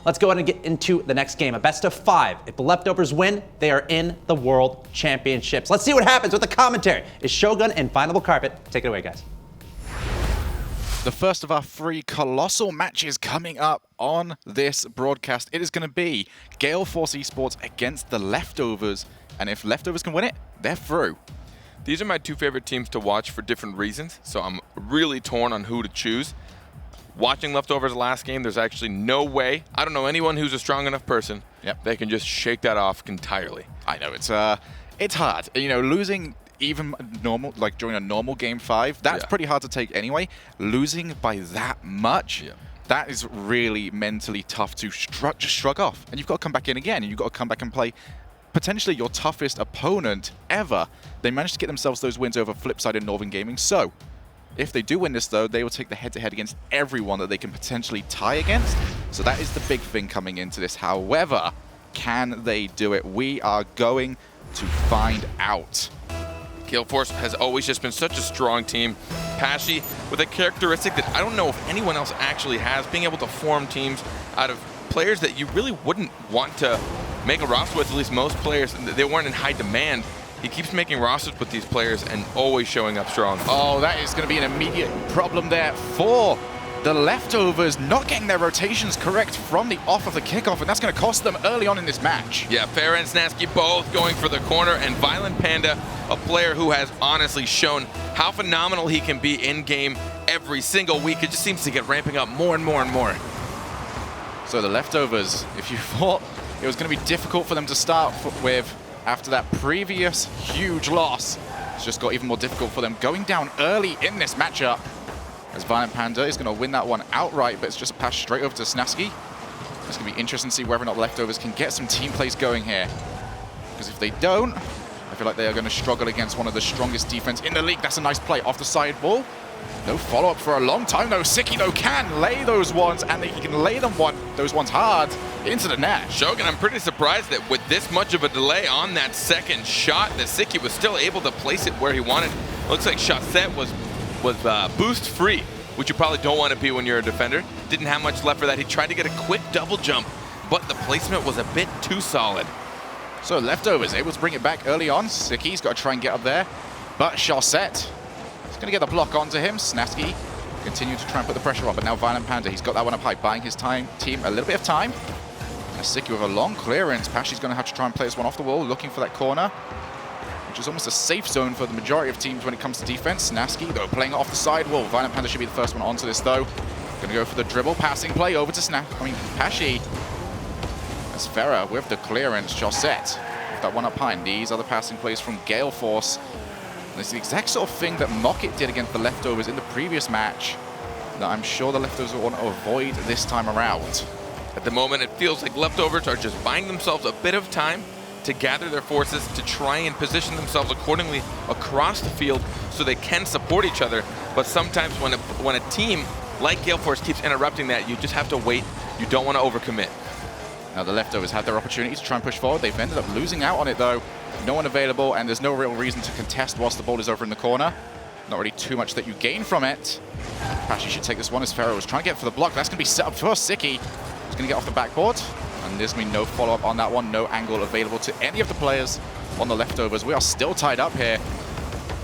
Let's go ahead and get into the next game. A best of 5. If the Leftovers win, they are in the World Championships. Let's see what happens with the commentary. Is Shogun and Findable Carpet? Take it away, guys. The first of our 3 colossal matches coming up on this broadcast. It is going to be Gale Force Esports against the Leftovers. And if Leftovers can win it, they're through. These are my 2 favorite teams to watch for different reasons, so I'm really torn on who to choose. Watching Leftovers last game, there's actually no way, I don't know anyone who's a strong enough person that can just shake that off entirely. I know, it's hard. You know, losing even normal, like during a normal game 5, that's pretty hard to take anyway. Losing by that much, that is really mentally tough to just shrug off. And you've got to come back in again, and you've got to come back and play potentially your toughest opponent ever. They managed to get themselves those wins over Flipside and Northern Gaming. So if they do win this, though, they will take the head-to-head against everyone that they can potentially tie against. So that is the big thing coming into this. However, can they do it? We are going to find out. Gale Force has always just been such a strong team. Pashy, with a characteristic that I don't know if anyone else actually has, being able to form teams out of players that you really wouldn't want to make a roster with, at least most players. They weren't in high demand. He keeps making rosters with these players and always showing up strong. Oh, that is going to be an immediate problem there for the Leftovers, not getting their rotations correct from the off of the kickoff, and that's going to cost them early on in this match. Yeah, Farah and Snasky both going for the corner, and Violent Panda, a player who has honestly shown how phenomenal he can be in-game every single week. It just seems to get ramping up more and more and more. So the Leftovers, if you thought it was going to be difficult for them to start with after that previous huge loss, it's just got even more difficult for them going down early in this matchup. As Violent Panda is going to win that one outright, but it's just a pass straight over to Snasky. It's going to be interesting to see whether or not Leftovers can get some team plays going here. Because if they don't, I feel like they are going to struggle against one of the strongest defense in the league. That's a nice play off the side wall. No follow-up for a long time, though. Sicky, though, can lay those ones, and he can lay them those ones hard into the net. Shogun, I'm pretty surprised that with this much of a delay on that second shot, that Sicky was still able to place it where he wanted. Looks like Chaussette was boost free, which you probably don't want to be when you're a defender. Didn't have much left for that. He tried to get a quick double jump, but the placement was a bit too solid. So Leftovers able to bring it back early on. Sicky's got to try and get up there, but Chaussette is going to get the block onto him. Snasky continue to try and put the pressure on, but now Violent Panda, he's got that one up high, buying his team a little bit of time. And Sicky with a long clearance. Pashy's going to have to try and play this one off the wall, looking for that corner, which is almost a safe zone for the majority of teams when it comes to defense. Snasky, though, playing it off the sidewall. Violent Panda should be the first one onto this, though. Going to go for the dribble, passing play over to Pashy. As Farah with the clearance. Chaussette with that one up high. And these are the passing plays from Gale Force. And it's the exact sort of thing that Mocket did against the Leftovers in the previous match that I'm sure the Leftovers will want to avoid this time around. At the moment, it feels like Leftovers are just buying themselves a bit of time to gather their forces, to try and position themselves accordingly across the field so they can support each other. But sometimes when a team like Gale Force keeps interrupting that, you just have to wait. You don't want to overcommit. Now the Leftovers had their opportunity to try and push forward. They've ended up losing out on it, though. No one available, and there's no real reason to contest whilst the ball is over in the corner. Not really too much that you gain from it. Pashy should take this one as Farah was trying to get for the block. That's going to be set up for Sicky. He's going to get off the backboard. And there's going to be no follow-up on that one. No angle available to any of the players on the Leftovers. We are still tied up here.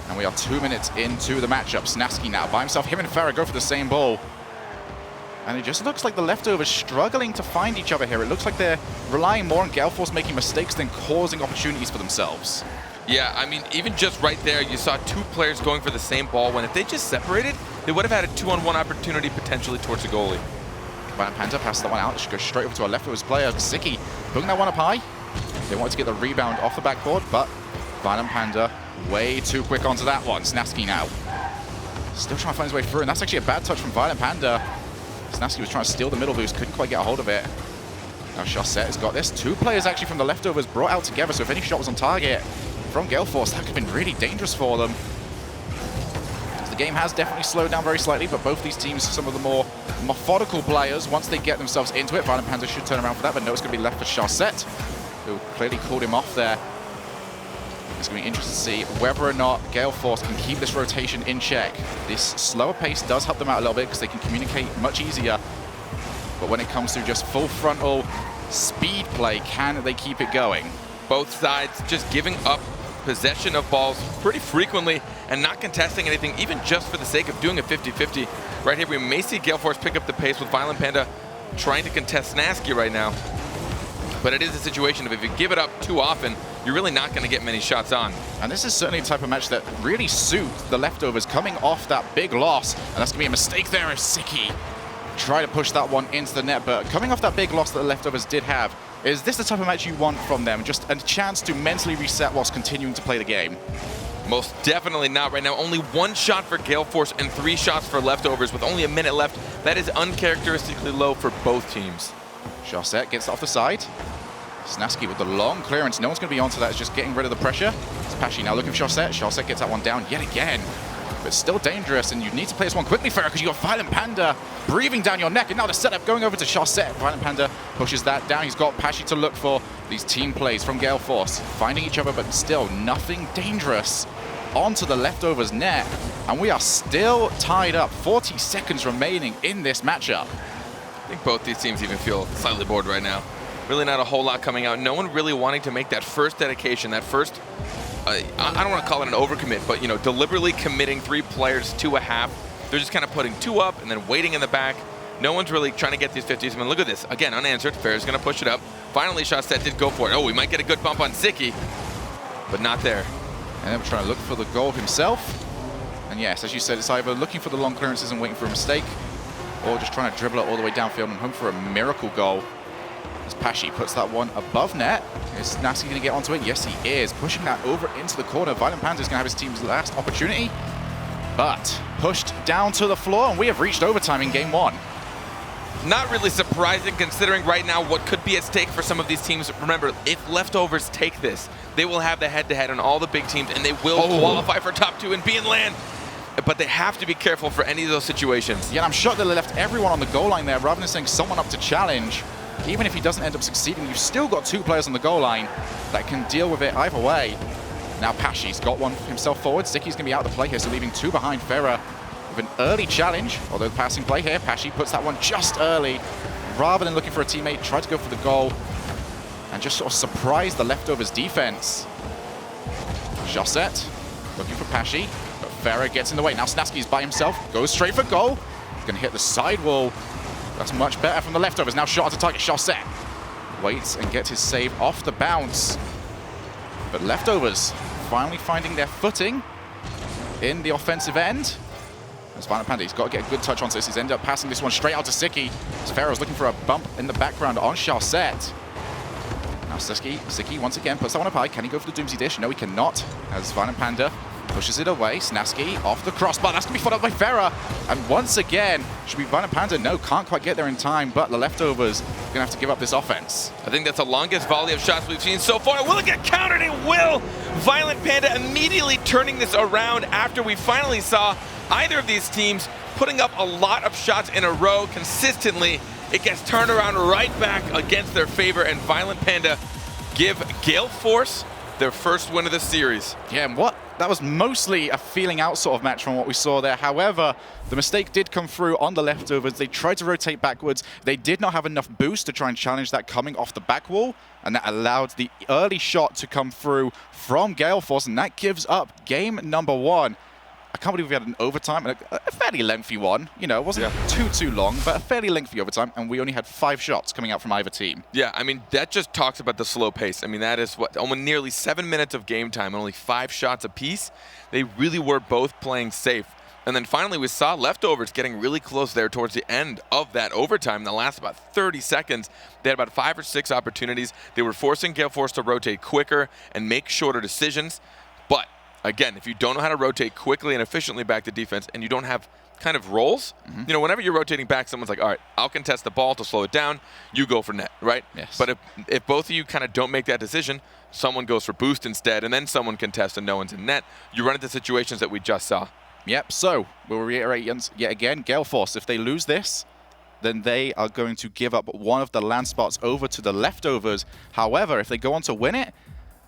And we are 2 minutes into the matchup. Snasky now by himself. Him and Farah go for the same ball. And it just looks like the Leftovers struggling to find each other here. It looks like they're relying more on Gale Force making mistakes than causing opportunities for themselves. Yeah, I mean, even just right there, you saw 2 players going for the same ball, when if they just separated, they would have had a 2-on-1 opportunity potentially towards the goalie. Violent Panda passes that one out. It should go straight over to our Leftovers player. Sicky putting that one up high. They wanted to get the rebound off the backboard, but Violent Panda way too quick onto that one. Snasky now still trying to find his way through, and that's actually a bad touch from Violent Panda. Snasky was trying to steal the middle boost, couldn't quite get a hold of it. Now Chaussette has got this. 2 players actually from the Leftovers brought out together, so if any shot was on target from Gale Force, that could have been really dangerous for them. The game has definitely slowed down very slightly, but both these teams, some of the more methodical players, once they get themselves into it, Violent Panda should turn around for that, but no, it's going to be left for Chaussette, who clearly called him off there. It's going to be interesting to see whether or not Gale Force can keep this rotation in check. This slower pace does help them out a little bit because they can communicate much easier. But when it comes to just full frontal speed play, can they keep it going? Both sides just giving up possession of balls pretty frequently and not contesting anything, even just for the sake of doing a 50-50. Right here, we may see Gale Force pick up the pace with Violent Panda trying to contest Snasky right now. But it is a situation of if you give it up too often, you're really not going to get many shots on. And this is certainly the type of match that really suits the Leftovers coming off that big loss. And that's going to be a mistake there as Siki try to push that one into the net. But coming off that big loss that the Leftovers did have, is this the type of match you want from them? Just a chance to mentally reset whilst continuing to play the game? Most definitely not right now. Only 1 shot for Gale Force and 3 shots for Leftovers with only a minute left. That is uncharacteristically low for both teams. Chaussette gets off the side. Snasky with the long clearance. No one's going to be onto that. It's just getting rid of the pressure. It's Pashy now looking for Chaussette. Chaussette gets that one down yet again. But still dangerous, and you need to play this one quickly, Farah, because you got Violent Panda breathing down your neck. And now the setup going over to Chaussette. Violent Panda pushes that down. He's got Pashy to look for. These team plays from Gale Force, finding each other, but still nothing dangerous onto the Leftovers net. And we are still tied up. 40 seconds remaining in this matchup. I think both these teams even feel slightly bored right now. Really not a whole lot coming out. No one really wanting to make that first dedication, that first, I don't want to call it an overcommit, but you know, deliberately committing 3 players to a half. They're just kind of putting 2 up and then waiting in the back. No one's really trying to get these 50s. I mean, look at this. Again, unanswered. Fair's going to push it up. Finally, Chaussette did go for it. Oh, we might get a good bump on Siki, but not there. And then we're trying to look for the goal himself. And yes, as you said, it's either looking for the long clearances and waiting for a mistake, or just trying to dribble it all the way downfield and hope for a miracle goal. As Pashy puts that one above net. Is Snasky going to get onto it? Yes, he is. Pushing that over into the corner. Violent Panda is going to have his team's last opportunity. But pushed down to the floor, and we have reached overtime in game 1. Not really surprising considering right now what could be at stake for some of these teams. Remember, if Leftovers take this, they will have the head-to-head on all the big teams, and they will qualify for top 2 and be in land. But they have to be careful for any of those situations. Yeah, I'm shocked that they left everyone on the goal line there rather than sending someone up to challenge. Even if he doesn't end up succeeding, you've still got 2 players on the goal line that can deal with it either way. Now Pashy's got one himself forward. Siki's going to be out of the play here, so leaving 2 behind. Farah with an early challenge, although the passing play here, Pashy puts that one just early. Rather than looking for a teammate, tried to go for the goal and just sort of surprise the Leftovers defense. Chaussette looking for Pashy, but Farah gets in the way. Now Snasky's by himself, goes straight for goal. Going to hit the sidewall. That's much better from the Leftovers. Now shot to target. Chaussette waits and gets his save off the bounce. But Leftovers finally finding their footing in the offensive end. As Violent Panda, he's got to get a good touch on this. He's ended up passing this one straight out to Siki. As Pharaoh's looking for a bump in the background on Chaussette. Now Siki once again puts that one up high. Can he go for the Doomsday Dish? No, he cannot. As Violent Panda pushes it away. Snasky off the crossbar. That's going to be followed by Farah. And once again, should be Violent Panda. No, can't quite get there in time, but the Leftovers are going to have to give up this offense. I think that's the longest volley of shots we've seen so far. Will it get countered? It will! Violent Panda immediately turning this around after we finally saw either of these teams putting up a lot of shots in a row consistently. It gets turned around right back against their favor, and Violent Panda give Gale Force their first win of the series. Yeah, and that was mostly a feeling out sort of match from what we saw there. However, the mistake did come through on the Leftovers. They tried to rotate backwards. They did not have enough boost to try and challenge that coming off the back wall, and that allowed the early shot to come through from Gale Force, and that gives up game number 1. I can't believe we had an overtime, a fairly lengthy one. You know, it wasn't too long, but a fairly lengthy overtime, and we only had 5 shots coming out from either team. Yeah, I mean, that just talks about the slow pace. I mean, that is what, almost nearly 7 minutes of game time and only 5 shots apiece. They really were both playing safe. And then finally, we saw Leftovers getting really close there towards the end of that overtime. In the last about 30 seconds, they had about 5 or 6 opportunities. They were forcing Gale Force to rotate quicker and make shorter decisions. But again, if you don't know how to rotate quickly and efficiently back to defense, and you don't have kind of roles, you know, whenever you're rotating back, someone's like, all right, I'll contest the ball to slow it down, you go for net, right? Yes. But if both of you kind of don't make that decision, someone goes for boost instead, and then someone contests and no one's in net, you run into situations that we just saw. Yep, so we'll reiterate yet again, Gale Force, if they lose this, then they are going to give up one of the land spots over to the Leftovers. However, if they go on to win it,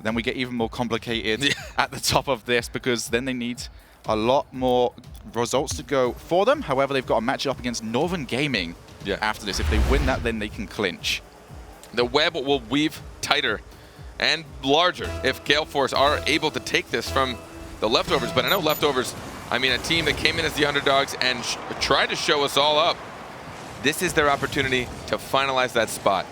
then we get even more complicated at the top of this, because then they need a lot more results to go for them. However, they've got a match up against Northern Gaming after this. If they win that, then they can clinch. The web will weave tighter and larger if Gale Force are able to take this from the Leftovers. But I know Leftovers, I mean, a team that came in as the underdogs and tried to show us all up. This is their opportunity to finalize that spot.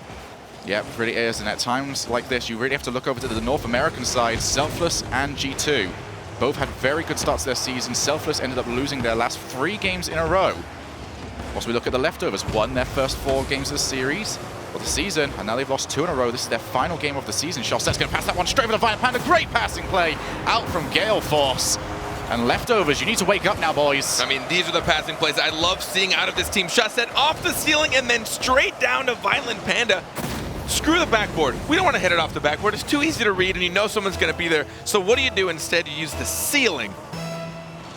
Yeah, it really is. And at times like this, you really have to look over to the North American side. Selfless and G2 both had very good starts to their season. Selfless ended up losing their last 3 games in a row. Once we look at the Leftovers, won their first 4 games of the series, or the season, and now they've lost 2 in a row. This is their final game of the season. Shawset's going to pass that one straight over to Violent Panda. Great passing play out from Gale Force. And Leftovers, you need to wake up now, boys. I mean, these are the passing plays I love seeing out of this team. Shawset off the ceiling and then straight down to Violent Panda. Screw the backboard. We don't want to hit it off the backboard. It's too easy to read, and you know someone's going to be there. So what do? Instead, you use the ceiling.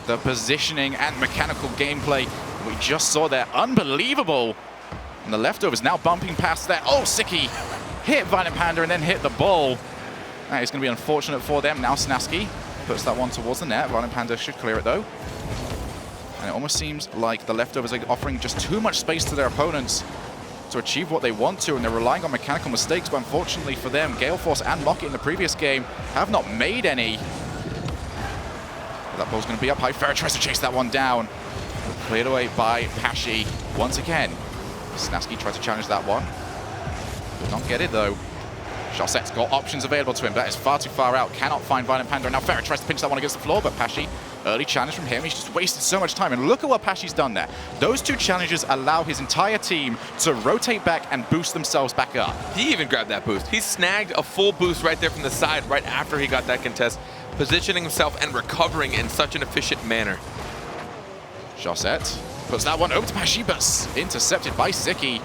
The positioning and mechanical gameplay we just saw there, unbelievable. And the Leftovers now bumping past there. Oh, Sicky hit Violent Panda and then hit the ball. That is going to be unfortunate for them. Now Snaski puts that one towards the net. Violent Panda should clear it though. And it almost seems like the Leftovers are offering just too much space to their opponents to achieve what they want to, and they're relying on mechanical mistakes, but unfortunately for them, Gale Force and Mocket in the previous game have not made any. But that ball's going to be up high. Farah tries to chase that one down. Cleared away by Pashi once again. Snaski tried to challenge that one. Did not get it though. Shawset's got options available to him, but that is far too far out. Cannot find Violent Panda. And now Farah tries to pinch that one against the floor, but Pashi, early challenge from him. He's just wasted so much time. And look at what Pashi's done there. Those 2 challenges allow his entire team to rotate back and boost themselves back up. He even grabbed that boost. He snagged a full boost right there from the side right after he got that contest, positioning himself and recovering in such an efficient manner. Shawset puts that one over to Pashi, but intercepted by Sicky.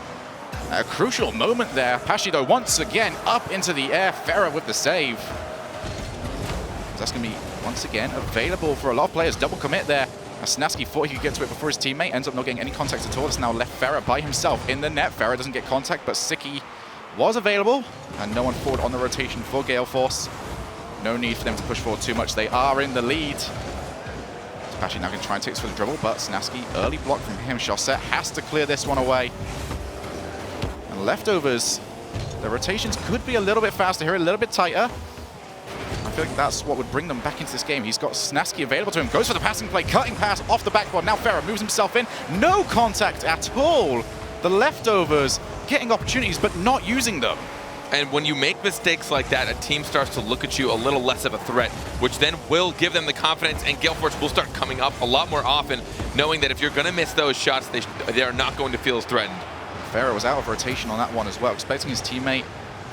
A crucial moment there. Pashi, though, once again up into the air. Farah with the save. That's going to be, once again, available for a lot of players. Double commit there. Snaski thought he could get to it before his teammate. Ends up not getting any contact at all. It's now left Farah by himself in the net. Farah doesn't get contact, but Sicky was available. And no one forward on the rotation for Gale Force. No need for them to push forward too much. They are in the lead. Pashi now going to try and take this for the dribble, but Snaski, early block from him. Shawset has to clear this one away. And Leftovers, the rotations could be a little bit faster here, a little bit tighter. I feel like that's what would bring them back into this game. He's got Snaski available to him, goes for the passing play, cutting pass off the backboard. Now Farah moves himself in. No contact at all. The Leftovers getting opportunities, but not using them. And when you make mistakes like that, a team starts to look at you a little less of a threat, which then will give them the confidence, and Gale Force will start coming up a lot more often, knowing that if you're going to miss those shots, they are not going to feel as threatened. Farah was out of rotation on that one as well, expecting his teammate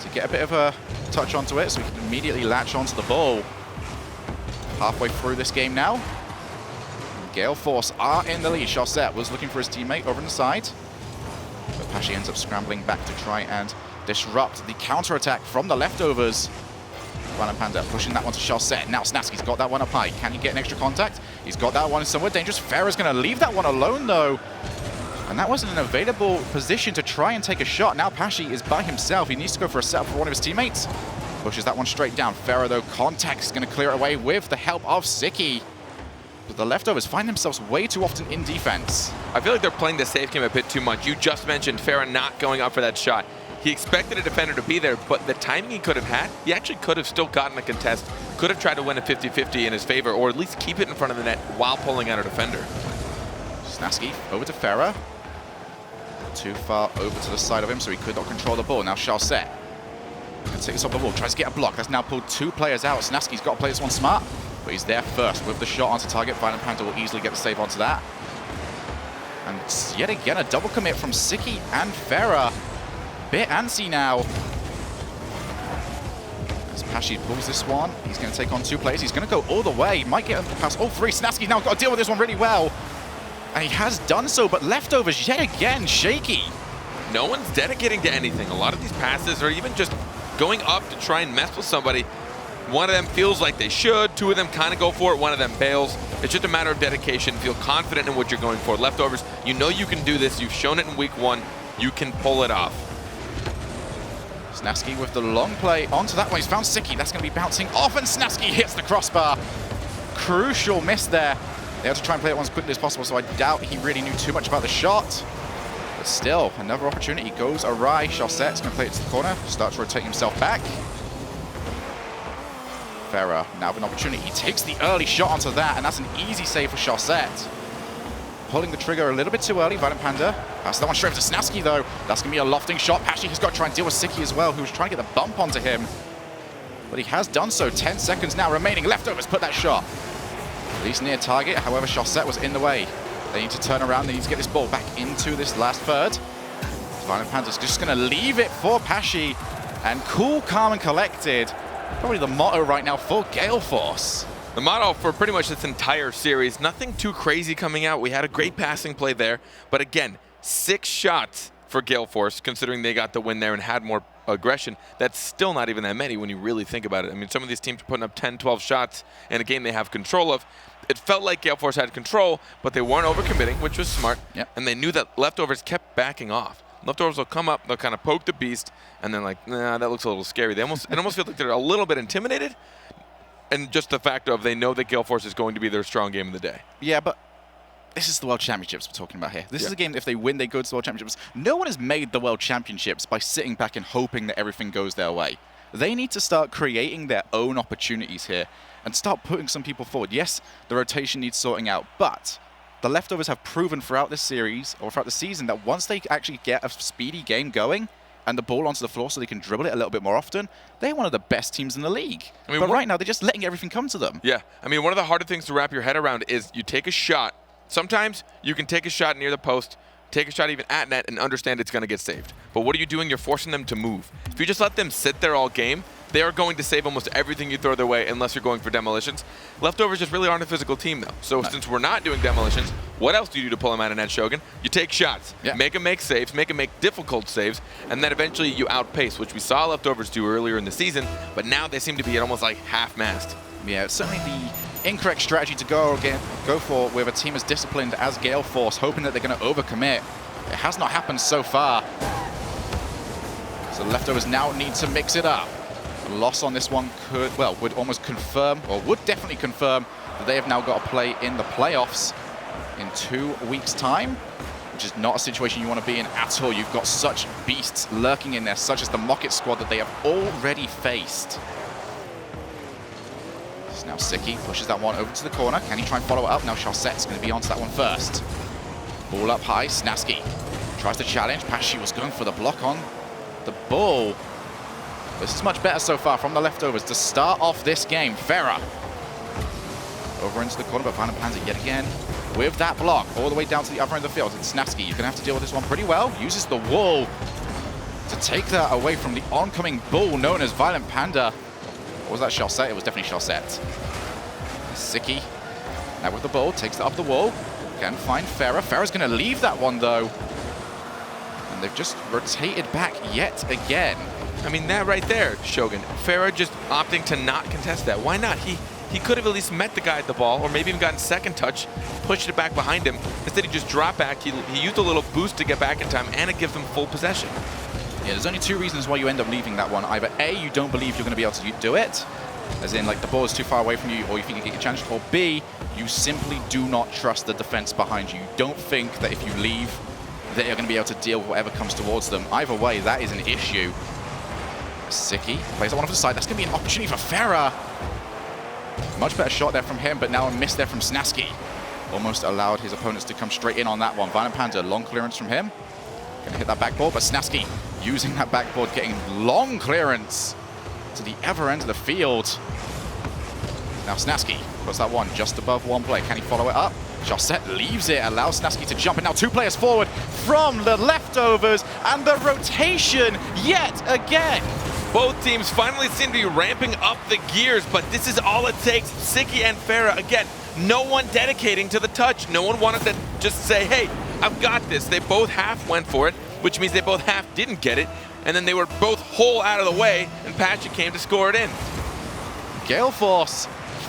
to get a bit of a touch onto it so he can immediately latch onto the ball. Halfway through this game now. Gale Force are in the lead. Shawset was looking for his teammate over on the side, but Pashi ends up scrambling back to try and disrupt the counter-attack from the Leftovers. Violent Panda pushing that one to Shawset. Now Snaski's got that one up high. Can he get an extra contact? He's got that one somewhere dangerous. Farah's going to leave that one alone though. And that wasn't an available position to try and take a shot. Now Pashi is by himself. He needs to go for a setup for one of his teammates. Pushes that one straight down. Farah though, contact is going to clear it away with the help of Sicky. But the Leftovers find themselves way too often in defense. I feel like they're playing the safe game a bit too much. You just mentioned Farah not going up for that shot. He expected a defender to be there, but the timing he could have had, he actually could have still gotten a contest, could have tried to win a 50-50 in his favor, or at least keep it in front of the net while pulling out a defender. Snaski over to Farah. Too far over to the side of him, so he could not control the ball. Now Shawset can take this off the wall, tries to get a block. That's now pulled 2 players out. Snaski's got to play this one smart, but he's there first with the shot onto target. Violent Panda will easily get the save onto that. And yet again, a double commit from Sicky and Farah. Bit antsy now. As Pashi pulls this one, he's going to take on 2 players. He's going to go all the way. Might get past all 3. Snaski's now got to deal with this one really well. And he has done so, but Leftovers yet again shaky. No one's dedicating to anything. A lot of these passes are even just going up to try and mess with somebody. One of them feels like they should. 2 of them kind of go for it. 1 of them bails. It's just a matter of dedication. Feel confident in what you're going for. Leftovers, you know you can do this. You've shown it in week 1. You can pull it off. Snaski with the long play onto that one. He's found Sicky. That's going to be bouncing off, and Snaski hits the crossbar. Crucial miss there. They had to try and play it one as quickly as possible, so I doubt he really knew too much about the shot. But still, another opportunity goes awry. Chausette's going to play it to the corner, starts rotating himself back. Ferrer now with an opportunity. He takes the early shot onto that, and that's an easy save for Chausette. Pulling the trigger a little bit too early, Violent Panda. That's that one straight to Snasky, though. That's going to be a lofting shot. Pashy has got to try and deal with Siki as well, who was trying to get the bump onto him. But he has done so. 10 seconds now remaining. Leftovers put that shot. At least near target. However, Chausette was in the way. They need to turn around. They need to get this ball back into this last third. Violent Panda's just going to leave it for Pashy. And cool, calm, and collected. Probably the motto right now for Gale Force. The motto for pretty much this entire series, nothing too crazy coming out. We had a great passing play there. But again, 6 shots for Gale Force, considering they got the win there and had more aggression. That's still not even that many when you really think about it. I mean, some of these teams are putting up 10, 12 shots in a game they have control of. It felt like Gale Force had control, but they weren't overcommitting, which was smart. Yep. And they knew that Leftovers kept backing off. Leftovers will come up, they'll kind of poke the beast, and then like, nah, that looks a little scary. It almost feels like they're a little bit intimidated, and just the fact of they know that Gale Force is going to be their strong game of the day. Yeah, but this is the World Championships we're talking about here. This is a game that if they win, they go to the World Championships. No one has made the World Championships by sitting back and hoping that everything goes their way. They need to start creating their own opportunities here and start putting some people forward. Yes, the rotation needs sorting out, but the Leftovers have proven throughout this series or throughout the season that once they actually get a speedy game going and the ball onto the floor so they can dribble it a little bit more often, they're one of the best teams in the league. I mean, but right now, they're just letting everything come to them. Yeah, I mean, one of the harder things to wrap your head around is you take a shot. Sometimes you can take a shot near the post, take a shot even at net, and understand it's going to get saved. But what are you doing? You're forcing them to move. If you just let them sit there all game, they are going to save almost everything you throw their way unless you're going for demolitions. Leftovers just really aren't a physical team, though. So since we're not doing demolitions, what else do you do to pull them out of net, Shogun? You take shots, make them make saves, make them make difficult saves, and then eventually you outpace, which we saw Leftovers do earlier in the season, but now they seem to be at almost like half-mast. Yeah, it's certainly the incorrect strategy to go for with a team as disciplined as Gale Force, hoping that they're going to overcommit. It has not happened so far. So Leftovers now need to mix it up. A loss on this one would almost confirm, or would definitely confirm, that they have now got to play in the playoffs in 2 weeks' time, which is not a situation you want to be in at all. You've got such beasts lurking in there, such as the Mocket squad that they have already faced. So now Siki pushes that one over to the corner. Can he try and follow it up? Now Chausette's going to be onto that one first. Ball up high, Snasky tries to challenge. Pashy was going for the block on the ball. This is much better so far from the Leftovers to start off this game. Ferrer over into the corner, but Violent Panda yet again with that block all the way down to the other end of the field. It's Snasky. You're going to have to deal with this one pretty well. Uses the wall to take that away from the oncoming bull known as Violent Panda. Or was that Chausette? It was definitely Chausette. Siki now with the ball, takes it up the wall. Can find Ferrer. Ferrer's going to leave that one though. And they've just rotated back yet again. I mean, that right there, Shogun. Ferrer just opting to not contest that. Why not? He could have at least met the guy at the ball, or maybe even gotten second touch, pushed it back behind him. Instead, he just dropped back. He used a little boost to get back in time, and it gives them full possession. Yeah, there's only 2 reasons why you end up leaving that one. Either A, you don't believe you're going to be able to do it, as in like the ball is too far away from you, or you think you get challenged, or B, you simply do not trust the defense behind you. You don't think that if you leave, that you're going to be able to deal with whatever comes towards them. Either way, that is an issue. Siki plays that one off the side. That's going to be an opportunity for Ferrer. Much better shot there from him, but now a miss there from Snasky. Almost allowed his opponents to come straight in on that one. Violent Panda, long clearance from him. Going to hit that backboard, but Snasky using that backboard, getting long clearance to the other end of the field. Now Snasky puts that one just above one play. Can he follow it up? Chausette leaves it, allows Snasky to jump, and now 2 players forward from the Leftovers, and the rotation yet again. Both teams finally seem to be ramping up the gears, but this is all it takes. Siki and Ferrer, again, no one dedicating to the touch. No one wanted to just say, hey, I've got this. They both half went for it, which means they both half didn't get it, and then they were both whole out of the way, and Patchy came to score it in. Gale Force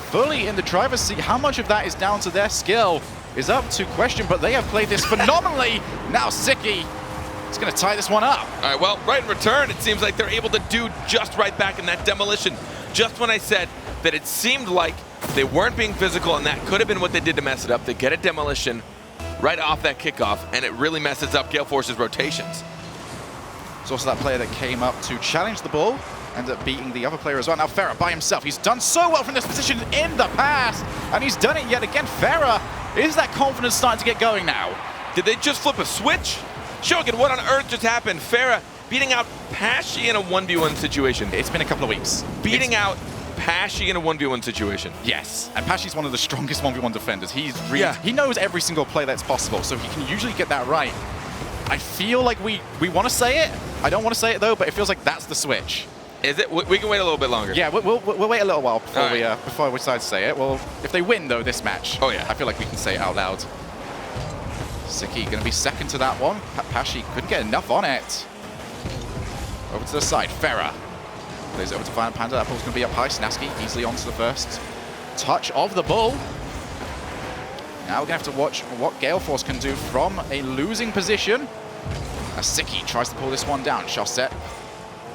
fully in the driver's seat. How much of that is down to their skill is up to question, but they have played this phenomenally. Now Siki is going to tie this one up. All right, well, right in return, it seems like they're able to do just right back in that demolition. Just when I said that it seemed like they weren't being physical, and that could have been what they did to mess it up, they get a demolition. right off that kickoff, and it really messes up Gale Force's rotations. It's also that player that came up to challenge the ball, ended up beating the other player as well. Now Farah by himself, he's done so well from this position in the past, and he's done it yet again. Farah, is that confidence starting to get going now? Did they just flip a switch? Shogun, what on earth just happened? Farah beating out Pashy in a 1v1 situation. It's been a couple of weeks. Beating out Pashy in a 1v1 situation. Yes, and Pashy's one of the strongest 1v1 defenders. He knows every single play that's possible, so he can usually get that right. I feel like we want to say it. I don't want to say it though, but it feels like that's the switch. Is it? We can wait a little bit longer. Yeah, we'll wait a little while before we decide to say it. Well, if they win though this match, oh yeah, I feel like we can say it out loud. Siki going to be second to that one. Pashy couldn't get enough on it. Over to the side, Farah plays it over to Violent Panda. That ball's going to be up high. Snasky easily onto the first touch of the ball. Now we're going to have to watch what Gale Force can do from a losing position. As Siki tries to pull this one down. Chaussette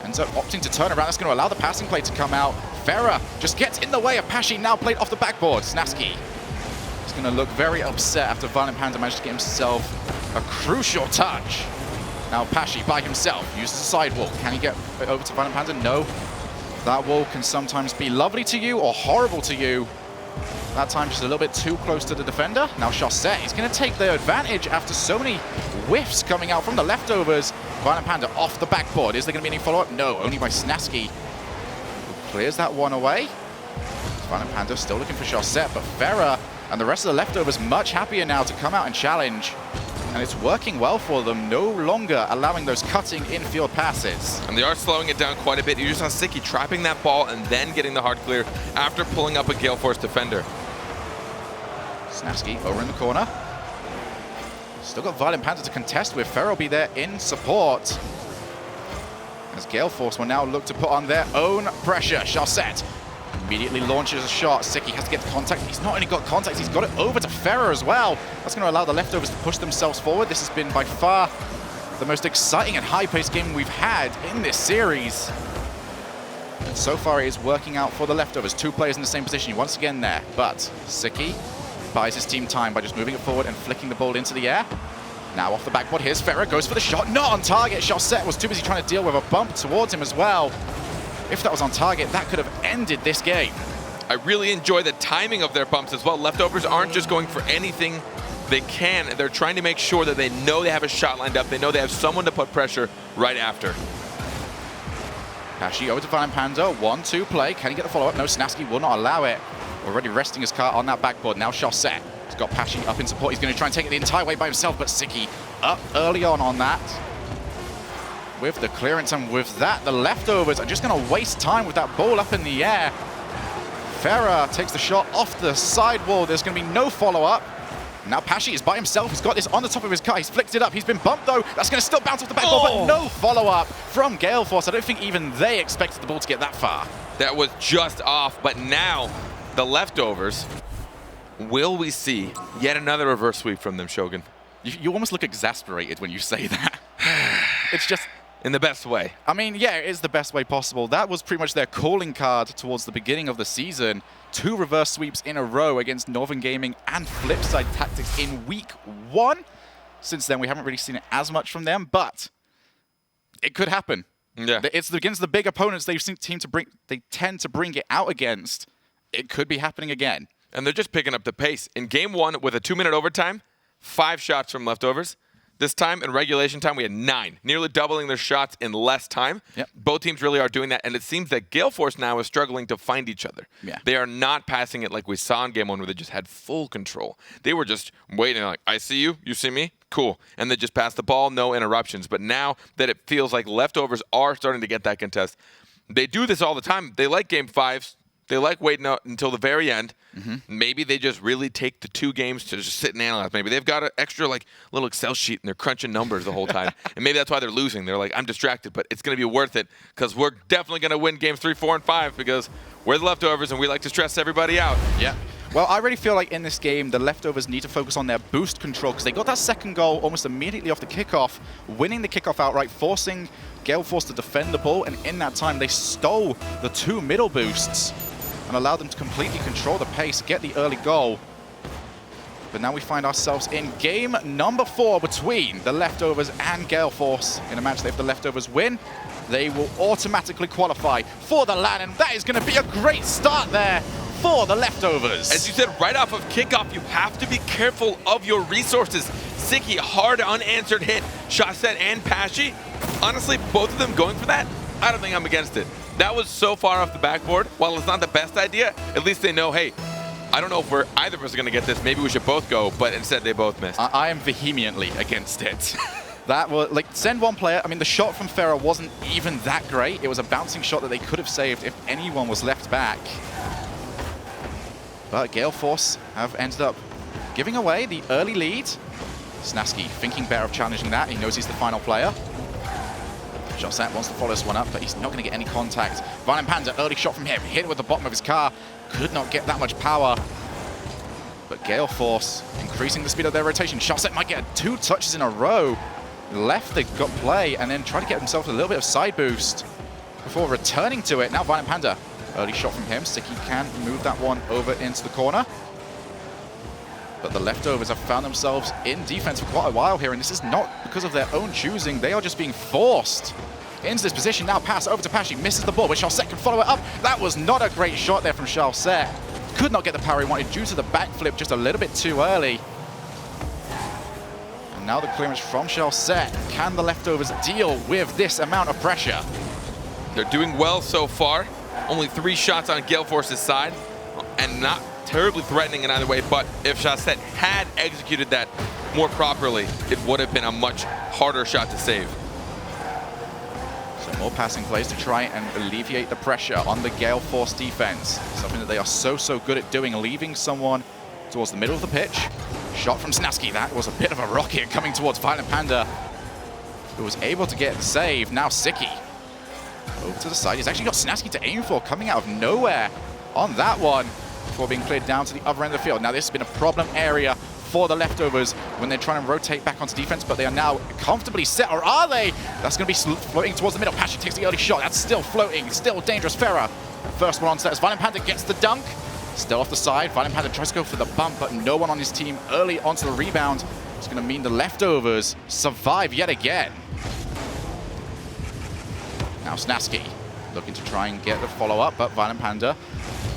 ends up opting to turn around. That's going to allow the passing play to come out. Farah just gets in the way of Pashy, now played off the backboard. Snasky is going to look very upset after Violent Panda managed to get himself a crucial touch. Now Pashy by himself uses the side wall. Can he get over to Violent Panda? No. That wall can sometimes be lovely to you or horrible to you. That time just a little bit too close to the defender. Now Chaussette is going to take the advantage after so many whiffs coming out from the leftovers. Violent Panda off the backboard. Is there going to be any follow-up? No, only by Snasky, who clears that one away. Violent Panda still looking for Chaussette, but Farah and the rest of the leftovers much happier now to come out and challenge. And it's working well for them, no longer allowing those cutting infield passes. And they are slowing it down quite a bit. You just saw Siki trapping that ball and then getting the hard clear after pulling up a Gale Force defender. Snasky over in the corner. Still got Violent Panda to contest with. Farah will be there in support. As Gale Force will now look to put on their own pressure. Chaussette immediately launches a shot. Siki has to get the contact. He's not only got contact, he's got it over to Farah as well. That's going to allow the leftovers to push themselves forward. This has been by far the most exciting and high-paced game we've had in this series. And so far it is working out for the leftovers. Two players in the same position once again there. But Siki buys his team time by just moving it forward and flicking the ball into the air. Now off the backboard, here's Farah, goes for the shot. Not on target. Chaussette was too busy trying to deal with a bump towards him as well. If that was on target, that could have ended this game. I really enjoy the timing of their bumps as well. Leftovers aren't just going for anything they can. They're trying to make sure that they know they have a shot lined up. They know they have someone to put pressure right after. Pashy over to Violent Panda. 1-2 play. Can he get the follow-up? No, Snasky will not allow it. Already resting his car on that backboard. Now Chaussette. He's got Pashy up in support. He's going to try and take it the entire way by himself, but Siki up early on that. With the clearance, and with that, the leftovers are just going to waste time with that ball up in the air. Farah takes the shot off the side wall. There's going to be no follow-up. Now Pashy is by himself. He's got this on the top of his car. He's flicked it up. He's been bumped, though. That's going to still bounce off the backboard, but no follow-up from Gale Force. I don't think even they expected the ball to get that far. That was just off, but now the leftovers, will we see yet another reverse sweep from them, Shogun? You almost look exasperated when you say that. It's just... in the best way. I mean, yeah, it is the best way possible. That was pretty much their calling card towards the beginning of the season. 2 reverse sweeps in a row against Northern Gaming and Flipside Tactics in week 1. Since then, we haven't really seen it as much from them, but it could happen. Yeah. It's against the big opponents they tend to bring it out against. It could be happening again. And they're just picking up the pace. In game 1, with a 2-minute overtime, 5 shots from leftovers. This time, in regulation time, we had 9, nearly doubling their shots in less time. Yep. Both teams really are doing that, and it seems that Gale Force now is struggling to find each other. Yeah. They are not passing it like we saw in game 1, where they just had full control. They were just waiting, like, I see you, you see me, cool. And they just passed the ball, no interruptions. But now that it feels like leftovers are starting to get that contest, they do this all the time. They like game 5s. They like waiting out until the very end. Maybe they just really take the 2 games to just sit and analyze. Maybe they've got an extra little Excel sheet and they're crunching numbers the whole time. And maybe that's why they're losing. They're like, I'm distracted, but it's going to be worth it because we're definitely going to win games 3, 4, and 5 because we're the leftovers and we like to stress everybody out. Yeah. Well, I really feel like in this game, the leftovers need to focus on their boost control because they got that second goal almost immediately off the kickoff, winning the kickoff outright, forcing Gale Force to defend the ball. And in that time, they stole the 2 middle boosts and allowed them to completely control the pace, get the early goal. But now we find ourselves in game number 4 between the Leftovers and Gale Force in a match that if the Leftovers win, they will automatically qualify for the LAN, and that is going to be a great start there for the Leftovers. As you said, right off of kickoff, you have to be careful of your resources. Sicky, hard unanswered hit. Shawset and Pashy, honestly, both of them going for that, I don't think I'm against it. That was so far off the backboard. While it's not the best idea, at least they know, hey, I don't know if either of us are going to get this. Maybe we should both go, but instead they both missed. I am vehemently against it. That was, like, send one player. I mean, the shot from Farah wasn't even that great. It was a bouncing shot that they could have saved if anyone was left back. But Gale Force have ended up giving away the early lead. Snasky thinking better of challenging that. He knows he's the final player. Josette wants to follow this one up, but he's not going to get any contact. Violent Panda, early shot from him. Hit it with the bottom of his car. Could not get that much power. But Gale Force increasing the speed of their rotation. Josette might get 2 touches in a row. Left the gut play and then try to get himself a little bit of side boost before returning to it. Now Violent Panda, early shot from him. Sticky can move that one over into the corner. But the Leftovers have found themselves in defense for quite a while here, and this is not because of their own choosing. They are just being forced into this position. Now pass over to Pashy, misses the ball, but Charset can follow it up. That was not a great shot there from Charset. Could not get the power he wanted due to the backflip just a little bit too early. And now the clearance from Charset. Can the Leftovers deal with this amount of pressure? They're doing well so far. Only 3 shots on Gale Force's side, and not terribly threatening in either way, but if Charset had executed that more properly, it would have been a much harder shot to save. So more passing plays to try and alleviate the pressure on the Gale Force defense. Something that they are so good at doing, leaving someone towards the middle of the pitch. Shot from Snasky. That was a bit of a rocket coming towards Violent Panda, who was able to get the save. Now Sicky over to the side. He's actually got Snasky to aim for, coming out of nowhere on that one before being cleared down to the other end of the field. Now this has been a problem area for the Leftovers when they're trying to rotate back onto defense, but they are now comfortably set, or are they? That's going to be floating towards the middle. Pashy takes the early shot. That's still floating, still dangerous. Farah, first one on set as Violent Panda gets the dunk. Still off the side. Violent Panda tries to go for the bump, but no one on his team early onto the rebound. It's going to mean the Leftovers survive yet again. Now Snasky looking to try and get the follow-up, but Violent Panda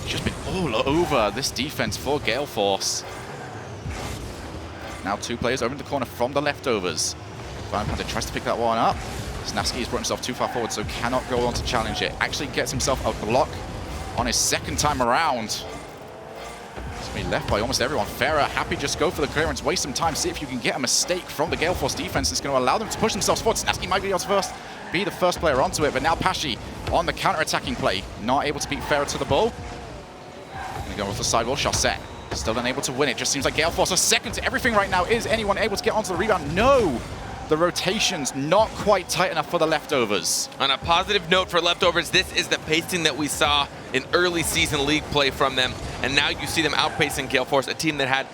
just been all over this defense for Gale Force. Now 2 players over in the corner from the Leftovers. Violent Panda tries to pick that one up. Snasky has brought himself too far forward, so cannot go on to challenge it. Actually gets himself a block on his second time around. He's going to be left by almost everyone. Farah happy just go for the clearance, waste some time, see if you can get a mistake from the Gale Force defense. It's going to allow them to push themselves forward. Snasky might be able to be the first player onto it, but now Pashy on the counter-attacking play, not able to beat Farah to the ball. Going to go off the sidewall. Charset still unable to win it. Just seems like Gale Force are second to everything right now. Is anyone able to get onto the rebound? No! The rotation's not quite tight enough for the Leftovers. On a positive note for Leftovers, this is the pacing that we saw in early season league play from them, and now you see them outpacing Gale Force, a team that had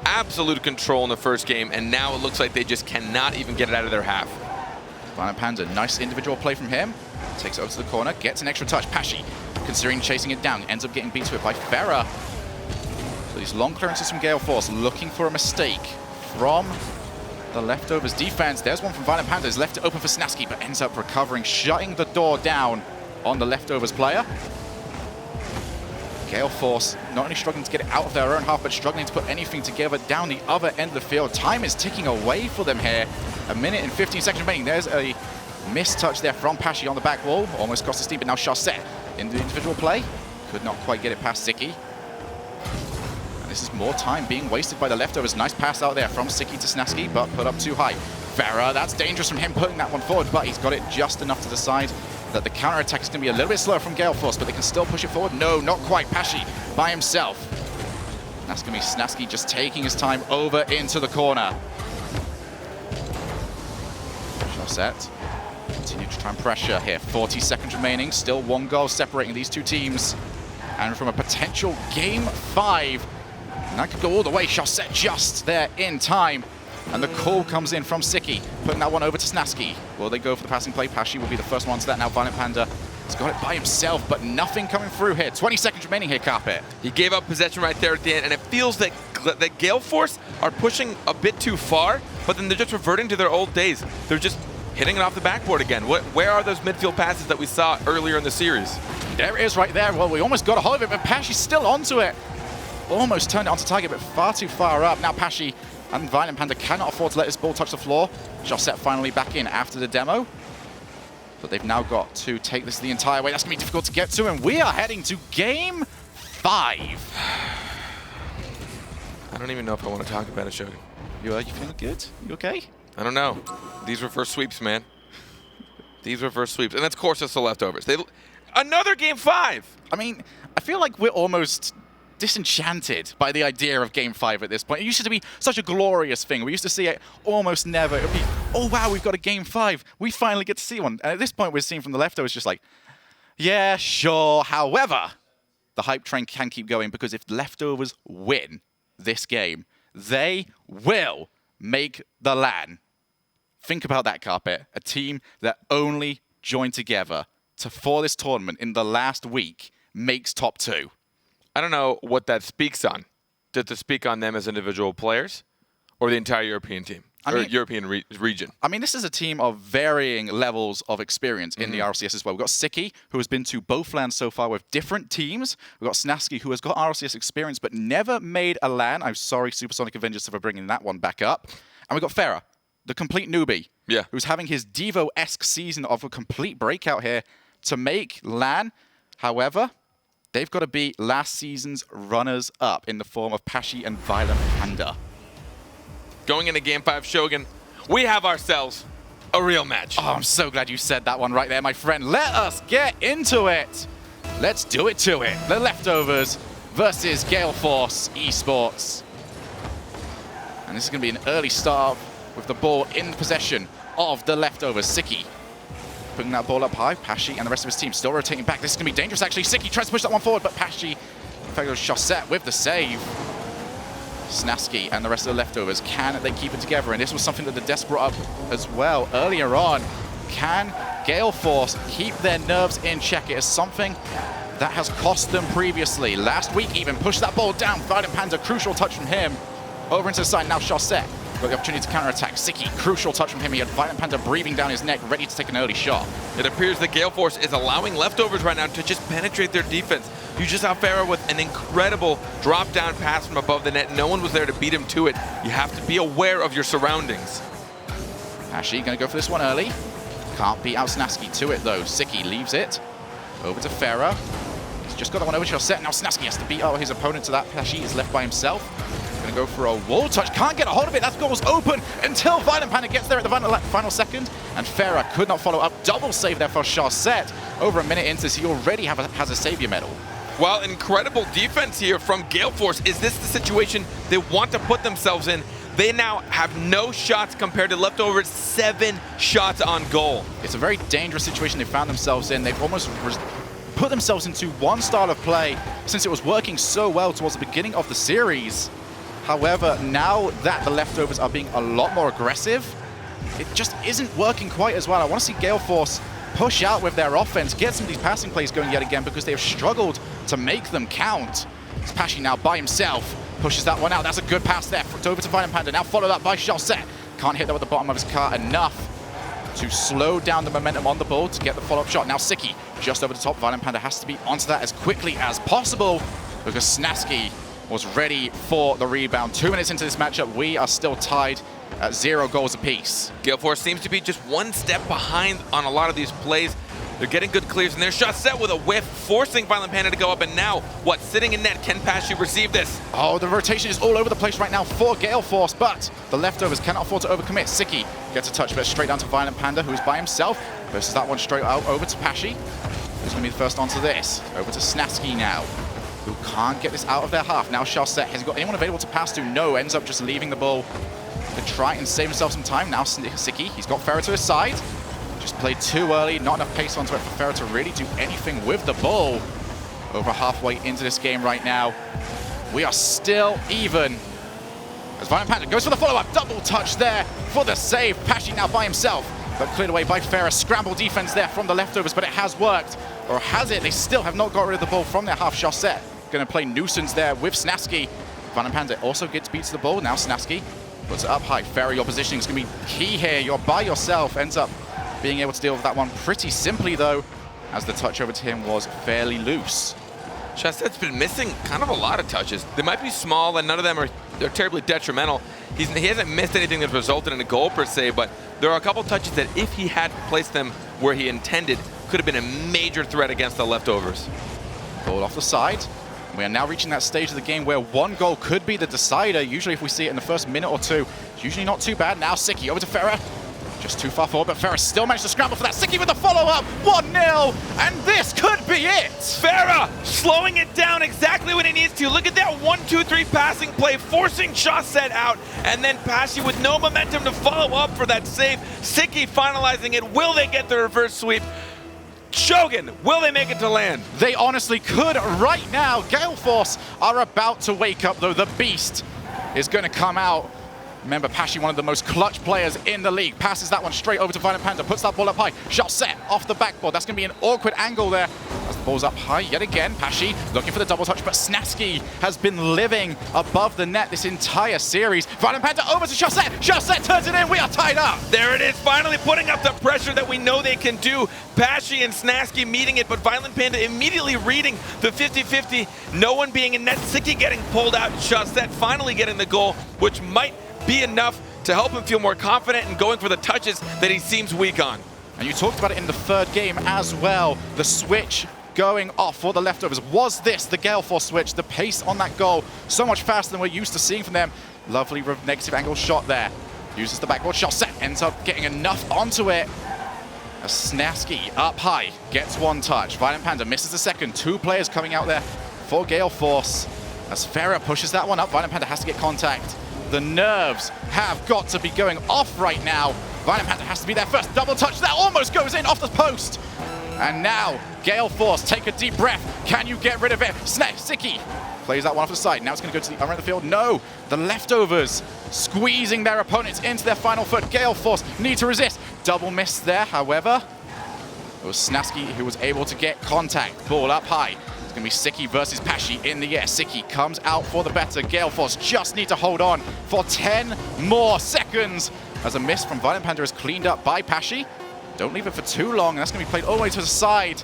absolute control in the first game, and now it looks like they just cannot even get it out of their half. Violent Panda, nice individual play from him. Takes it over to the corner, gets an extra touch. Pashy, considering chasing it down, ends up getting beat to it by Farah. So these long clearances from Gale Force, looking for a mistake from the Leftovers defense. There's one from Violent Panda. He's left it open for Snasky, but ends up recovering, shutting the door down on the Leftovers player. Gale Force not only struggling to get it out of their own half, but struggling to put anything together down the other end of the field. Time is ticking away for them here. 1 minute and 15 seconds remaining. There's a missed touch there from Pashy on the back wall. Almost cost the steam, but now Charset in the individual play. Could not quite get it past Sicky. And this is more time being wasted by the Leftovers. Nice pass out there from Sicky to Snasky, but put up too high. Farah, that's dangerous from him putting that one forward, but he's got it just enough to the side that the counter-attack is going to be a little bit slower from Gale Force, but they can still push it forward. No, not quite. Pashy by himself. That's going to be Snasky just taking his time over into the corner. Charset continue to try and pressure here. 40 seconds remaining. Still 1 goal separating these 2 teams. And from a potential game 5, and that could go all the way. Charset just there in time. And the call comes in from Sicky, putting that one over to Snasky. Will they go for the passing play? Pashy will be the first one to that. Now Violent Panda has got it by himself, but nothing coming through here. 20 seconds remaining here, Carpet. He gave up possession right there at the end, and it feels like that Gale Force are pushing a bit too far, but then they're just reverting to their old days. They're just hitting it off the backboard again. Where are those midfield passes that we saw earlier in the series? There it is right there. Well, we almost got a hold of it, but Pashy's still onto it. Almost turned it onto target, but far too far up. Now Pashy and Violent Panda cannot afford to let this ball touch the floor. Josette finally back in after the demo. But they've now got to take this the entire way. That's going to be difficult to get to, and we are heading to Game 5. I don't even know if I want to talk about it, Shogun. You feeling good? You okay? I don't know. These were first sweeps, man. These were first sweeps. And that's, of course, just the leftovers. Another Game 5! I mean, I feel like we're almost disenchanted by the idea of Game 5 at this point. It used to be such a glorious thing. We used to see it almost never. It would be, oh wow, we've got a Game 5. We finally get to see one. And at this point, we're seeing from the leftovers just like, yeah, sure. However, the hype train can keep going because if the leftovers win this game, they will make the LAN. Think about that, Carpet. A team that only joined together for this tournament in the last week makes top 2. I don't know what that speaks on. Does it speak on them as individual players or the entire European team? European region? I mean, this is a team of varying levels of experience in the RLCS as well. We've got Siki, who has been to both LANs so far with different teams. We've got Snasky, who has got RLCS experience but never made a LAN. I'm sorry, Supersonic Avengers, for bringing that one back up. And we've got Farah, the complete newbie, who's having his Devo-esque season of a complete breakout here to make LAN. However, they've got to beat last season's runners-up in the form of Pashy and Violent Panda. Going into Game 5, Shogun, we have ourselves a real match. Oh, I'm so glad you said that one right there, my friend. Let us get into it. Let's do it to it. The leftovers versus Gale Force Esports. And this is going to be an early start with the ball in possession of the leftovers. Siki putting that ball up high. Pashy and the rest of his team still rotating back. This is going to be dangerous, actually. Siki tries to push that one forward, but Pashy, in fact, it was Josette with the save. Snasky and the rest of the leftovers, can they keep it together? And this was something that the Desk brought up as well earlier on. Can Gale Force keep their nerves in check? It is something that has cost them previously. Last week even pushed that ball down. Violent Panda, crucial touch from him. Over into the side, now Josette got the opportunity to counterattack. Siki, crucial touch from him. He had Violent Panda breathing down his neck, ready to take an early shot. It appears that Gale Force is allowing leftovers right now to just penetrate their defense. You just saw Farah with an incredible drop-down pass from above the net. No one was there to beat him to it. You have to be aware of your surroundings. Pashy going to go for this one early. Can't beat out Snasky to it, though. Siki leaves it. Over to Farah. He's just got that one over to Josette. Now Snasky has to beat out his opponent to that. Pashy is left by himself. Going to go for a wall touch. Can't get a hold of it. That goal's open until Violent Panda gets there at the final second. And Farah could not follow up. Double save there for Josette. Over a minute into this, he already has a savior medal. Well, incredible defense here from Gale Force. Is this the situation they want to put themselves in? They now have no shots compared to leftovers, 7 shots on goal. It's a very dangerous situation they found themselves in. They've almost put themselves into one style of play since it was working so well towards the beginning of the series. However, now that the leftovers are being a lot more aggressive, it just isn't working quite as well. I want to see Gale Force push out with their offense, get some of these passing plays going yet again because they have struggled to make them count. It's Pashy now by himself, pushes that one out. That's a good pass there. Over to Violent Panda, now followed up by Josette. Can't hit that with the bottom of his car enough to slow down the momentum on the ball to get the follow-up shot. Now Siki just over the top. Violent Panda has to be onto that as quickly as possible because Snasky was ready for the rebound. 2 minutes into this matchup, we are still tied at 0 goals apiece. Gale Force seems to be just one step behind on a lot of these plays. They're getting good clears, and their shot set with a whiff, forcing Violent Panda to go up. And now, what, sitting in net, can Pashy receive this? Oh, the rotation is all over the place right now for Gale Force, but the leftovers cannot afford to overcommit. Siki gets a touch, but straight down to Violent Panda, who is by himself. Versus that one straight out over to Pashy, who's going to be the first onto this. Over to Snasky now, who can't get this out of their half. Now Josette, has he got anyone available to pass to? No, ends up just leaving the ball to try and save himself some time. Now Siki, he's got Farah to his side. Just played too early, not enough pace onto it for Farah to really do anything with the ball. Over halfway into this game right now. We are still even. As Violent Panda goes for the follow-up, double touch there for the save. Pashy now by himself, but cleared away by Farah. Scramble defense there from the leftovers, but it has worked. Or has it? They still have not got rid of the ball from their half. Josette going to play nuisance there with Snasky. Violent Panda also gets beat to the ball. Now Snapsky puts it up high. Ferry, your positioning is going to be key here. You're by yourself. Ends up being able to deal with that one pretty simply, though, as the touch over to him was fairly loose. Chassette's been missing kind of a lot of touches. They might be small, and none of them are terribly detrimental. He hasn't missed anything that's resulted in a goal per se, but there are a couple touches that if he had placed them where he intended, could have been a major threat against the leftovers. Ball off the side. We are now reaching that stage of the game where one goal could be the decider. Usually if we see it in the first minute or two, it's usually not too bad. Now Sicky over to Ferrer. Just too far forward, but Ferrer still managed to scramble for that. Sicky with the follow-up, 1-0, and this could be it. Ferrer slowing it down exactly when he needs to. Look at that 1-2-3 passing play, forcing Chassette out, and then Pesci with no momentum to follow up for that save. Sicky finalizing it. Will they get the reverse sweep? Shogun, will they make it to land? They honestly could right now. Gale Force are about to wake up, though. The beast is going to come out. Remember, Pesci, one of the most clutch players in the league, passes that one straight over to Violent Panda, puts that ball up high. Shot set off the backboard. That's going to be an awkward angle there. As the ball's up high yet again, Pesci looking for the double touch, but Snapsky has been living above the net this entire series. Violent Panda over to Shot set. Shot set turns it in. We are tied up. There it is, finally putting up the pressure that we know they can do. Pesci and Snapsky meeting it, but Violent Panda immediately reading the 50-50. No one being in net. Sicky getting pulled out. Shot set finally getting the goal, which might be enough to help him feel more confident in going for the touches that he seems weak on. And you talked about it in the third game as well. The switch going off for the leftovers. Was this the Gale Force switch? The pace on that goal so much faster than we're used to seeing from them. Lovely negative angle shot there. Uses the backboard shot set. Ends up getting enough onto it. As Snapsky up high gets one touch. Violent Panda misses the second. Two players coming out there for Gale Force. As Ferrer pushes that one up, Violent Panda has to get contact. The nerves have got to be going off right now. Violent Panda has to be there first. Double touch. That almost goes in off the post. And now, Gale Force, take a deep breath. Can you get rid of it? Sicky plays that one off the side. Now it's going to go to the other end of the field. No, the leftovers squeezing their opponents into their final third. Gale Force need to resist. Double miss there, however. It was Snapsky who was able to get contact. Ball up high. It's going to be Sicky versus Pesci in the air. Sicky comes out for the better. Gale Force just need to hold on for 10 more seconds as a miss from Violent Panda is cleaned up by Pesci. Don't leave it for too long. That's going to be played all the way to the side.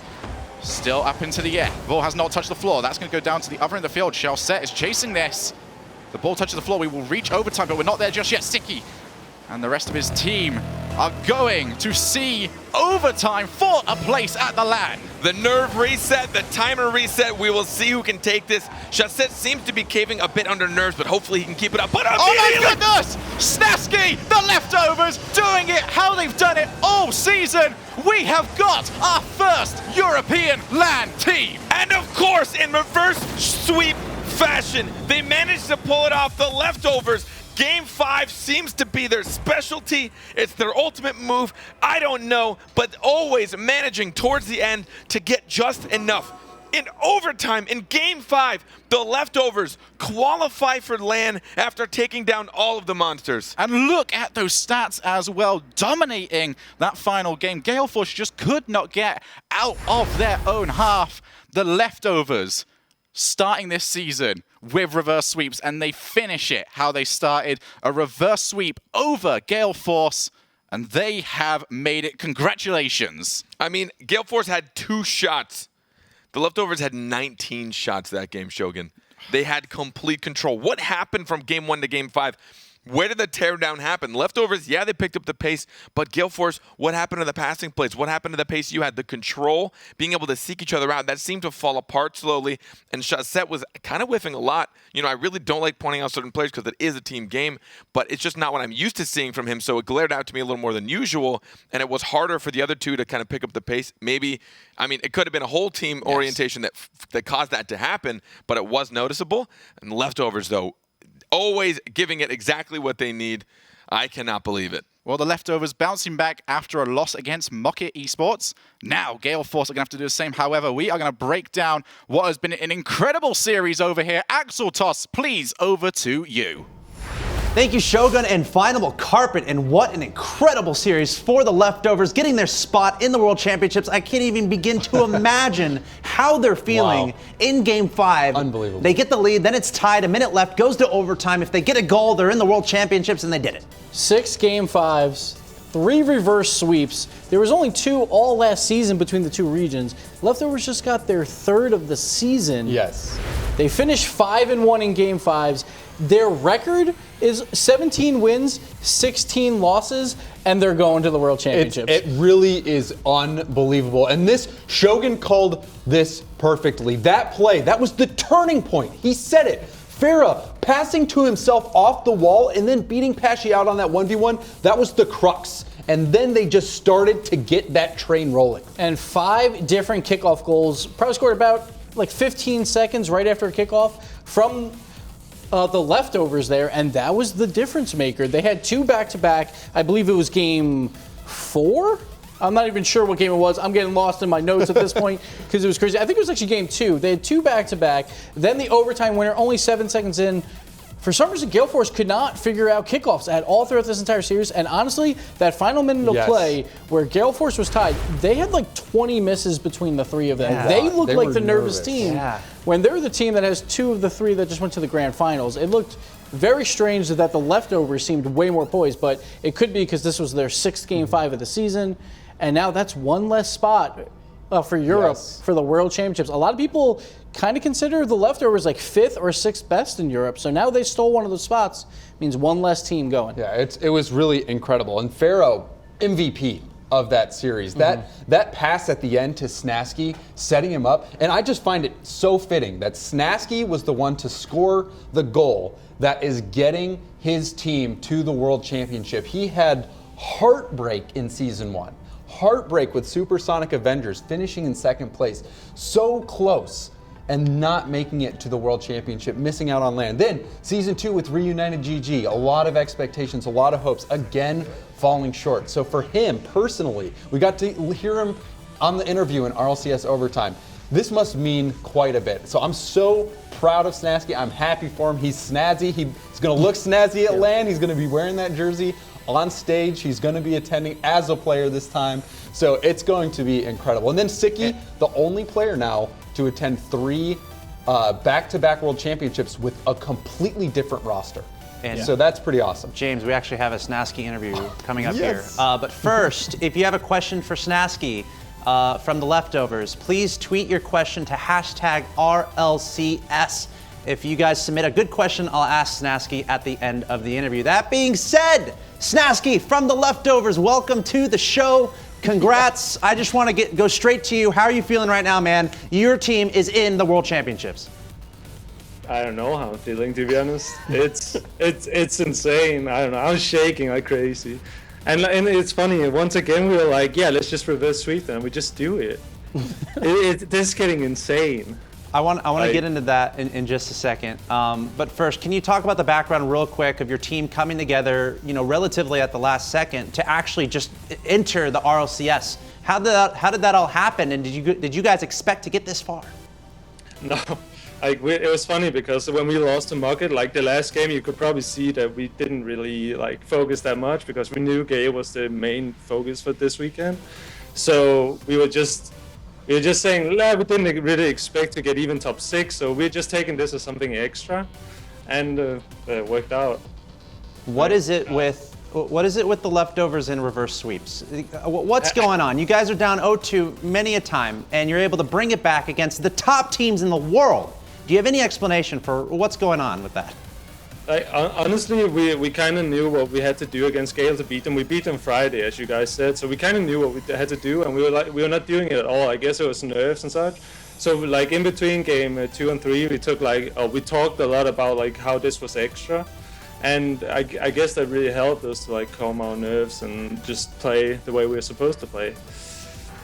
Still up into the air. Ball has not touched the floor. That's going to go down to the other end of the field. Chalset is chasing this. The ball touches the floor. We will reach overtime, but we're not there just yet. Sicky and the rest of his team are going to see overtime for a place at the LAN. The nerve reset, the timer reset. We will see who can take this. Chasset seems to be caving a bit under nerves, but hopefully he can keep it up. But oh my goodness! Snapsky, the leftovers, doing it how they've done it all season. We have got our first European LAN team. And of course, in reverse sweep fashion, they managed to pull it off. The leftovers. Game 5 seems to be their specialty. It's their ultimate move. I don't know, but always managing towards the end to get just enough. In overtime, in Game 5, the leftovers qualify for LAN after taking down all of the monsters. And look at those stats as well, dominating that final game. Gale Force just could not get out of their own half. The leftovers starting this season with reverse sweeps, and they finish it how they started, a reverse sweep over Gale Force, and they have made it. Congratulations. I mean, Gale Force had 2 shots. The leftovers had 19 shots that game, Shogun. They had complete control. What happened from Game 1 to Game 5? Where did the teardown happen? Leftovers, yeah, they picked up the pace, but Gale Force, what happened to the passing plays? What happened to the pace you had? The control, being able to seek each other out, that seemed to fall apart slowly, and Chasset was kind of whiffing a lot. You know, I really don't like pointing out certain players because it is a team game, but it's just not what I'm used to seeing from him, so it glared out to me a little more than usual, and it was harder for the other two to kind of pick up the pace. Maybe, I mean, it could have been a whole team orientation that caused that to happen, but it was noticeable. And leftovers, though, always giving it exactly what they need. I cannot believe it. Well, the leftovers bouncing back after a loss against Mocket Esports. Now, Gale Force are going to have to do the same. However, we are going to break down what has been an incredible series over here. Axel Toss, please, over to you. Thank you, Shogun and Final Carpet, and what an incredible series for the Leftovers, getting their spot in the World Championships. I can't even begin to imagine how they're feeling in Game 5. Unbelievable. They get the lead, then it's tied, a minute left, goes to overtime. If they get a goal, they're in the World Championships, and they did it. 6 Game 5s, 3 reverse sweeps. There was only 2 all last season between the 2 regions. Leftovers just got their 3rd of the season. Yes. They finished 5-1 in Game 5s. Their record is 17 wins, 16 losses, and they're going to the World Championships. It really is unbelievable. And this, Shogun called this perfectly. That play, that was the turning point. He said it. Farah passing to himself off the wall and then beating Pashy out on that 1v1, that was the crux. And then they just started to get that train rolling. And 5 different kickoff goals, probably scored about like 15 seconds right after a kickoff from the Leftovers there, and that was the difference maker. They had 2 back-to-back. I believe it was Game 4? I'm not even sure what game it was. I'm getting lost in my notes at this point because it was crazy. I think it was actually Game 2. They had 2 back-to-back. Then the overtime winner, only 7 seconds in. For some reason, Gale Force could not figure out kickoffs at all throughout this entire series. And honestly, that final minute of play where Gale Force was tied, they had like 20 misses between the 3 of them. Yeah. They looked They like were the nervous nervous. team. Yeah. When they're the team that has 2 of the 3 that just went to the grand finals, it looked very strange that the Leftovers seemed way more poised, but it could be because this was their 6th Game 5 of the season, and now that's one less spot for Europe for the World Championships. A lot of people kind of consider the Leftovers like 5th or 6th best in Europe, so now they stole one of those spots. Means one less team going. Yeah, it was really incredible. And Pharaoh, MVP of that series. That pass at the end to Snasky, setting him up, and I just find it so fitting that Snasky was the one to score the goal that is getting his team to the World Championship. He had heartbreak in Season 1. Heartbreak with Supersonic Avengers, finishing in 2nd place. So close and not making it to the World Championship, missing out on land. Then Season 2 with Reunited GG, a lot of expectations, a lot of hopes, again falling short. So for him personally, we got to hear him on the interview in RLCS Overtime. This must mean quite a bit. So I'm so proud of Snasky. I'm happy for him. He's snazzy. He's going to look snazzy at land. He's going to be wearing that jersey on stage. He's going to be attending as a player this time. So it's going to be incredible. And then Siki, the only player now to attend 3 back-to-back World Championships with a completely different roster. And so that's pretty awesome. James, we actually have a Snasky interview coming up here. But first, if you have a question for Snasky from the Leftovers, please tweet your question to hashtag RLCS. If you guys submit a good question, I'll ask Snasky at the end of the interview. That being said, Snasky from the Leftovers, welcome to the show. Congrats. I just want to go straight to you. How are you feeling right now, man? Your team is in the World Championships. I don't know how I'm feeling, to be honest. It's insane. I don't know. I was shaking like crazy. And it's funny, once again we were like, yeah, let's just reverse sweep them. We just do it. This is getting insane. I want to get into that in just a second. But first, can you talk about the background real quick of your team coming together, relatively at the last second to actually just enter the RLCS? How did that all happen? And did you guys expect to get this far? No. It was funny because when we lost to Mucket, like the last game, you could probably see that we didn't really focus that much because we knew Gale was the main focus for this weekend. So we were just saying, we didn't really expect to get even top 6, so we're just taking this as something extra, and it worked out. What is it with the Leftovers in reverse sweeps? What's going on? You guys are down 0-2 many a time, and you're able to bring it back against the top teams in the world. Do you have any explanation for what's going on with that? Honestly, we kind of knew what we had to do against Gale to beat them. We beat them Friday, as you guys said, so we kind of knew what we had to do, and we were not doing it at all. I guess it was nerves and such. So in between game 2 and 3, we talked a lot about how this was extra, and I guess that really helped us to calm our nerves and just play the way we were supposed to play.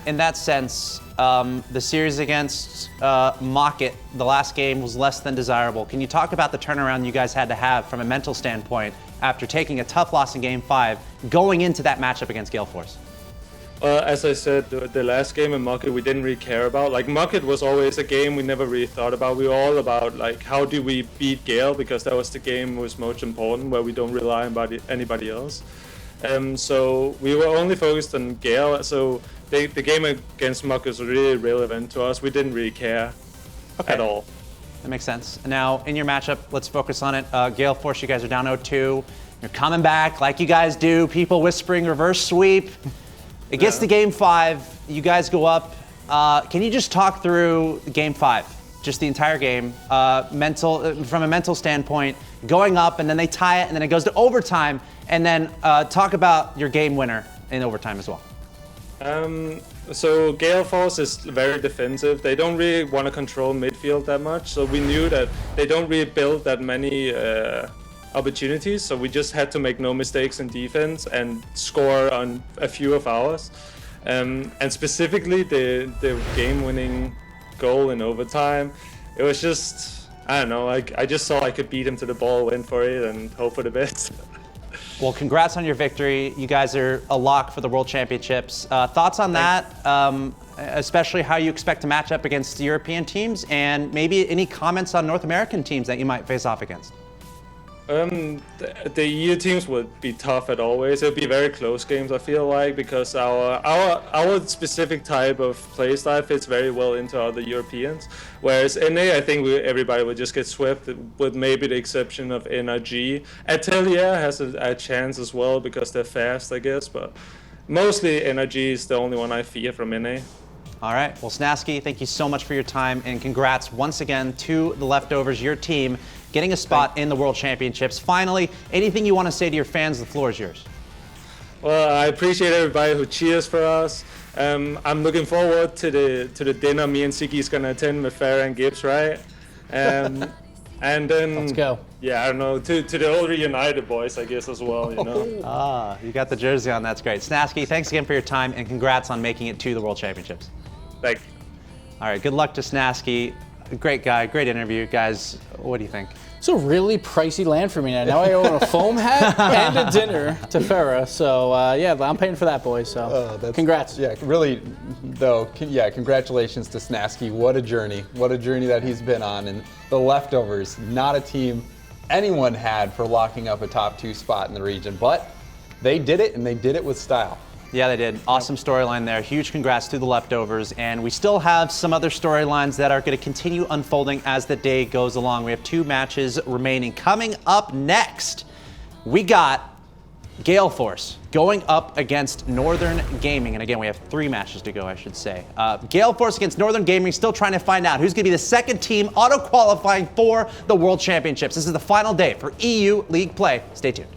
In that sense, the series against Mocket, the last game was less than desirable. Can you talk about the turnaround you guys had to have from a mental standpoint after taking a tough loss in Game 5, going into that matchup against Gale Force? As I said, the last game in Mucket we didn't really care about. Like Mucket was always a game we never really thought about. We were all about like how do we beat Gale, because that was the game was most important, where we don't rely on anybody else. So we were only focused on Gale. So the game against Mucket was really relevant to us. We didn't really care at all. That makes sense. Now, in your matchup, let's focus on it. Gale Force, you guys are down 0-2. You're coming back like you guys do. People whispering reverse sweep. It gets to game 5. You guys go up. Can you just talk through game 5? Just the entire game, from a mental standpoint, going up, and then they tie it, and then it goes to overtime, and then talk about your game winner in overtime as well. So Gale Force is very defensive. They don't really want to control midfield that much. So we knew that they don't really build that many opportunities. So we just had to make no mistakes in defense and score on a few of ours. And specifically the game-winning goal in overtime, it was just, I don't know, I just saw I could beat him to the ball, win for it, and hope for the best. Well, congrats on your victory. You guys are a lock for the World Championships. Thoughts on that, especially how you expect to match up against European teams, and maybe any comments on North American teams that you might face off against? The EU teams would be tough as always. It'll be very close games, I feel like, because our specific type of play style fits very well into other Europeans. Whereas NA, I think everybody would just get swept, with maybe the exception of NRG. Atelier has a chance as well because they're fast, I guess, but mostly NRG is the only one I fear from NA. All right. Well, Snasky, thank you so much for your time, and congrats once again to the Leftovers, your team, getting a spot in the World Championships. Finally, anything you want to say to your fans? The floor is yours. Well, I appreciate everybody who cheers for us. I'm looking forward to the dinner me and Siki's gonna attend with Farah and Gibbs, right? And then Let's go. Yeah, I don't know, to the older United boys, I guess, as well, you know. You got the jersey on. That's great. Snasky, thanks again for your time, and congrats on making it to the World Championships. Thank you. All right. Good luck to Snasky. Great guy. Great interview, guys. What do you think? It's a really pricey land for me now. Now I own a foam hat and a dinner to Farah. So, yeah, I'm paying for that, boys. So, congrats. Yeah, really, though, congratulations to Snasky. What a journey. What a journey that he's been on. And the Leftovers, not a team anyone had for locking up a top 2 spot in the region. But they did it, and they did it with style. Yeah, they did. Awesome storyline there. Huge congrats to the Leftovers. And we still have some other storylines that are going to continue unfolding as the day goes along. We have 2 matches remaining. Coming up next, we got Gale Force going up against Northern Gaming. And again, we have 3 matches to go, I should say. Gale Force against Northern Gaming, still trying to find out who's going to be the second team auto-qualifying for the World Championships. This is the final day for EU League play. Stay tuned.